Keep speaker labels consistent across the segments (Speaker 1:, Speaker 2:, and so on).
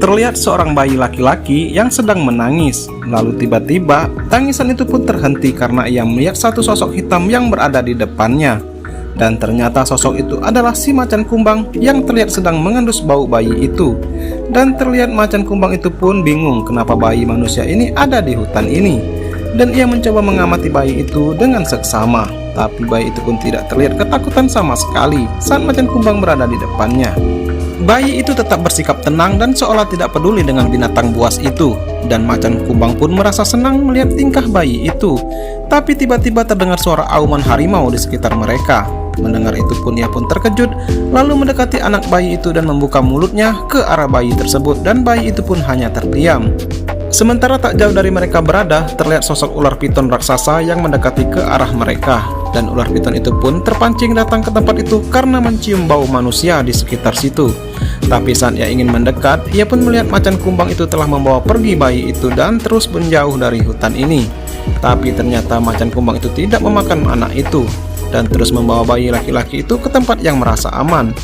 Speaker 1: terlihat seorang bayi laki-laki yang sedang menangis. Lalu tiba-tiba tangisan itu pun terhenti karena ia melihat satu sosok hitam yang berada di depannya. Dan ternyata sosok itu adalah si macan kumbang yang terlihat sedang mengendus bau bayi itu. Dan terlihat macan kumbang itu pun bingung kenapa bayi manusia ini ada di hutan ini. Dan ia mencoba mengamati bayi itu dengan seksama. Tapi bayi itu pun tidak terlihat ketakutan sama sekali saat macan kumbang berada di depannya. Bayi itu tetap bersikap tenang dan seolah tidak peduli dengan binatang buas itu. Dan macan kumbang pun merasa senang melihat tingkah bayi itu. Tapi tiba-tiba terdengar suara auman harimau di sekitar mereka. Mendengar itu pun ia pun terkejut, lalu mendekati anak bayi itu dan membuka mulutnya ke arah bayi tersebut, dan bayi itu pun hanya terdiam. Sementara tak jauh dari mereka berada, terlihat sosok ular piton raksasa yang mendekati ke arah mereka. Dan ular piton itu pun terpancing datang ke tempat itu karena mencium bau manusia di sekitar situ. Tapi saat ia ingin mendekat, ia pun melihat macan kumbang itu telah membawa pergi bayi itu dan terus menjauh dari hutan ini. Tapi ternyata macan kumbang itu tidak memakan anak itu, dan terus membawa bayi laki-laki itu ke tempat yang merasa aman.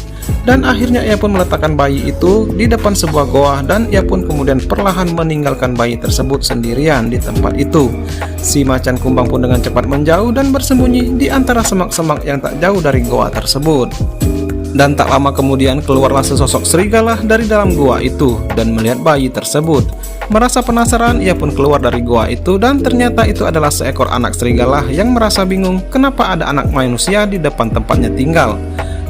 Speaker 1: Dan akhirnya ia pun meletakkan bayi itu di depan sebuah goa, dan ia pun kemudian perlahan meninggalkan bayi tersebut sendirian di tempat itu. Si macan kumbang pun dengan cepat menjauh dan bersembunyi di antara semak-semak yang tak jauh dari goa tersebut. Dan tak lama kemudian keluarlah sesosok serigala dari dalam goa itu dan melihat bayi tersebut. Merasa penasaran, ia pun keluar dari goa itu, dan ternyata itu adalah seekor anak serigala yang merasa bingung kenapa ada anak manusia di depan tempatnya tinggal.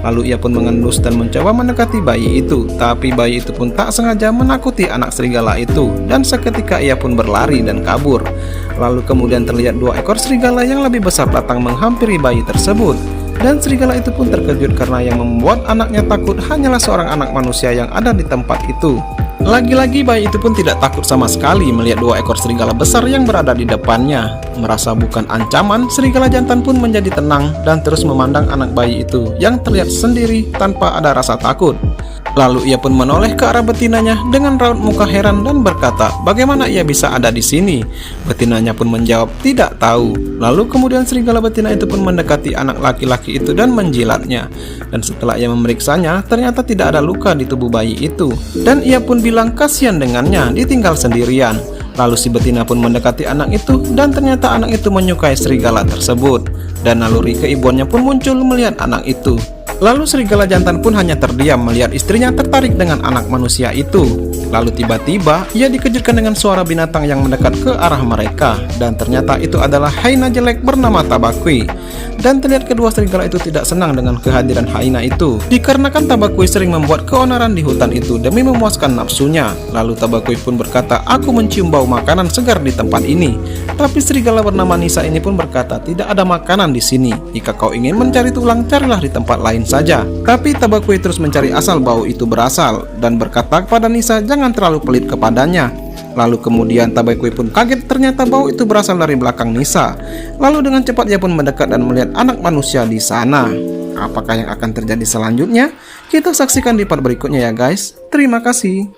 Speaker 1: Lalu ia pun mengendus dan mencoba mendekati bayi itu, tapi bayi itu pun tak sengaja menakuti anak serigala itu, dan seketika ia pun berlari dan kabur. Lalu kemudian terlihat dua ekor serigala yang lebih besar datang menghampiri bayi tersebut. Dan serigala itu pun terkejut karena yang membuat anaknya takut hanyalah seorang anak manusia yang ada di tempat itu. Lagi-lagi bayi itu pun tidak takut sama sekali melihat dua ekor serigala besar yang berada di depannya. Merasa bukan ancaman, serigala jantan pun menjadi tenang dan terus memandang anak bayi itu yang terlihat sendiri tanpa ada rasa takut. Lalu ia pun menoleh ke arah betinanya dengan raut muka heran dan berkata, bagaimana ia bisa ada di sini? Betinanya pun menjawab, tidak tahu. Lalu kemudian serigala betina itu pun mendekati anak laki-laki itu dan menjilatnya. Dan setelah ia memeriksanya, ternyata tidak ada luka di tubuh bayi itu. Dan ia pun bilang kasihan dengannya, ditinggal sendirian. Lalu si betina pun mendekati anak itu, dan ternyata anak itu menyukai serigala tersebut. Dan naluri keibuannya pun muncul melihat anak itu. Lalu serigala jantan pun hanya terdiam melihat istrinya tertarik dengan anak manusia itu. Lalu tiba-tiba ia dikejutkan dengan suara binatang yang mendekat ke arah mereka. Dan ternyata itu adalah hyena jelek bernama Tabaqui. Dan terlihat kedua serigala itu tidak senang dengan kehadiran hyena itu, dikarenakan Tabaqui sering membuat keonaran di hutan itu demi memuaskan nafsunya. Lalu Tabaqui pun berkata, aku mencium bau makanan segar di tempat ini. Tapi serigala bernama Nisa ini pun berkata, tidak ada makanan di sini. Jika kau ingin mencari tulang, carilah di tempat lain saja. Tapi Tabaqui terus mencari asal bau itu berasal dan berkata kepada Nisa jangan terlalu pelit kepadanya. Lalu kemudian Tabaqui pun kaget, ternyata bau itu berasal dari belakang Nisa. Lalu dengan cepat ia pun mendekat dan melihat anak manusia di sana. Apakah yang akan terjadi selanjutnya? Kita saksikan di part berikutnya ya guys. Terima kasih.